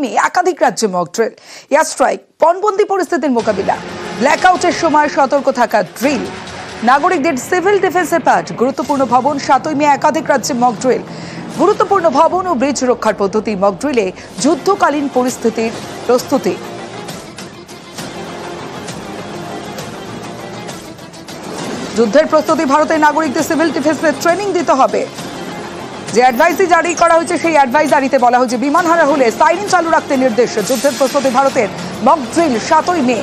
মে একাধিক রাজ্যে mock drill, air strike, পণবন্দি পরিস্থিতির মোকাবিলা, ব্ল্যাকআউটের সময় সতর্ক থাকা ড্রিল, নাগরিকদের সিভিল ডিফেন্সের পাঠ। গুরুত্বপূর্ণ ভবন 7 মে একাধিক রাজ্যে মক ড্রিল। গুরুত্বপূর্ণ ভবন ও ব্রিজ রক্ষার পদ্ধতি মক ড্রিলে যুদ্ধকালীন পরিস্থিতির প্রস্তুতি। যুদ্ধের প্রস্তুতি, ভারতের নাগরিকদের সিভিল ডিফেন্সের ট্রেনিং দিতে হবে। যে অ্যাডভাইজারি জারি করা হয়েছে সেই অ্যাডভাইজারিতে বলা হয়েছে বিমান হারা হলে সাইরেন চালু রাখতে নির্দেশ। যুদ্ধের প্রস্তুতি ভারতের, মক ড্রিল 7 মে।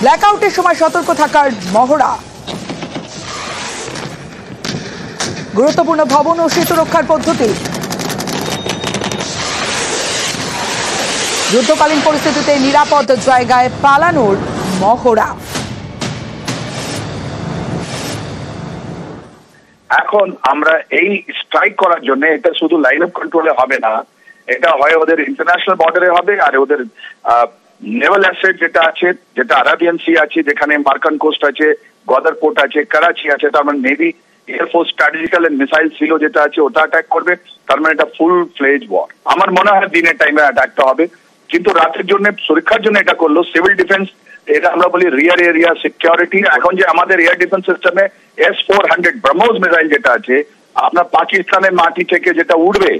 ব্ল্যাকআউটের সময় সতর্ক থাকার মহড়া। গুরুত্বপূর্ণ ভবন ও সেতু রক্ষার পদ্ধতি। যুদ্ধকালীন পরিস্থিতিতে নিরাপদ জায়গায় পালানোর মহড়া। এখন আমরা এই স্ট্রাইক করার জন্য এটা শুধু লাইন অফ কন্ট্রোলে হবে না, এটা হয় ওদের ইন্টারন্যাশনাল বর্ডারে হবে, আর ওদের নেভাল অ্যাসেট যেটা আছে, যেটা আরাবিয়ান সি আছে, যেখানে মার্কান কোস্ট আছে, গদার পোর্ট আছে, করাচি আছে, তার মানে navy, air force, strategical and missile silo যেটা আছে ওটা অ্যাটাক করবে। তার মানে এটা ফুল ফ্লেজ ওয়ার। আমার মনে হয় দিনের টাইমে অ্যাটাকটা হবে, কিন্তু রাতের জন্য সুরক্ষার জন্য এটা করলো সিভিল ডিফেন্স। এটা আমরা বলি রিয়ার এরিয়া সিকিউরিটি। এখন যে আমাদের এয়ার ডিফেন্স সিস্টেমে S-400 ব্রহ্মোস মিসাইল যেটা আছে, আপনার পাকিস্তানের মাটি থেকে যেটা উঠবে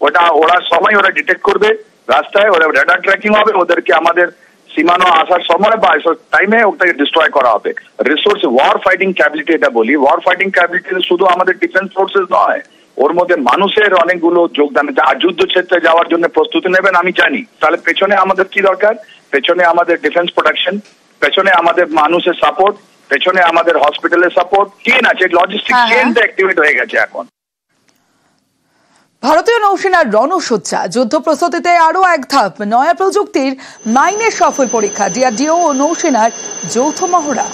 ওটা ওরা সময় ওরা ডিটেক্ট করবে, রাস্তায় ওরা রেডার ট্র্যাকিং হবে, ওদেরকে আমাদের সীমানো আসার সময় বা টাইমে ওটাকে ডিস্ট্রয় করা হবে। রিসোর্স ওয়ার ফাইটিং ক্যাপাবিলিটি এটা বলি। ওয়ার ফাইটিং ক্যাপাবিলিটি শুধু আমাদের ডিফেন্স ফোর্সেস নয়, ওর মধ্যে মানুষের অনেকগুলো যোগদান আছে। আর যুদ্ধক্ষেত্রে যাওয়ার জন্য প্রস্তুতি নেবেন আমি জানি, তাহলে পেছনে আমাদের কি দরকার? পেছনে আমাদের ডিফেন্স প্রোটেকশন, পেছনে আমাদের মানুষের সাপোর্ট, পেছনে আমাদের হসপিটালের সাপোর্ট, চেন আছে, লজিস্টিক চেনটা অ্যাক্টিভেট হয়ে গেছে এখন। ভারতীয় নৌসেনার রণসজ্জা, যুদ্ধ প্রস্তুতিতে আরও এক ধাপ, নয়া প্রযুক্তির মাইনের সফল পরীক্ষা, ডিআরডিও ও নৌসেনার যৌথ মহড়া।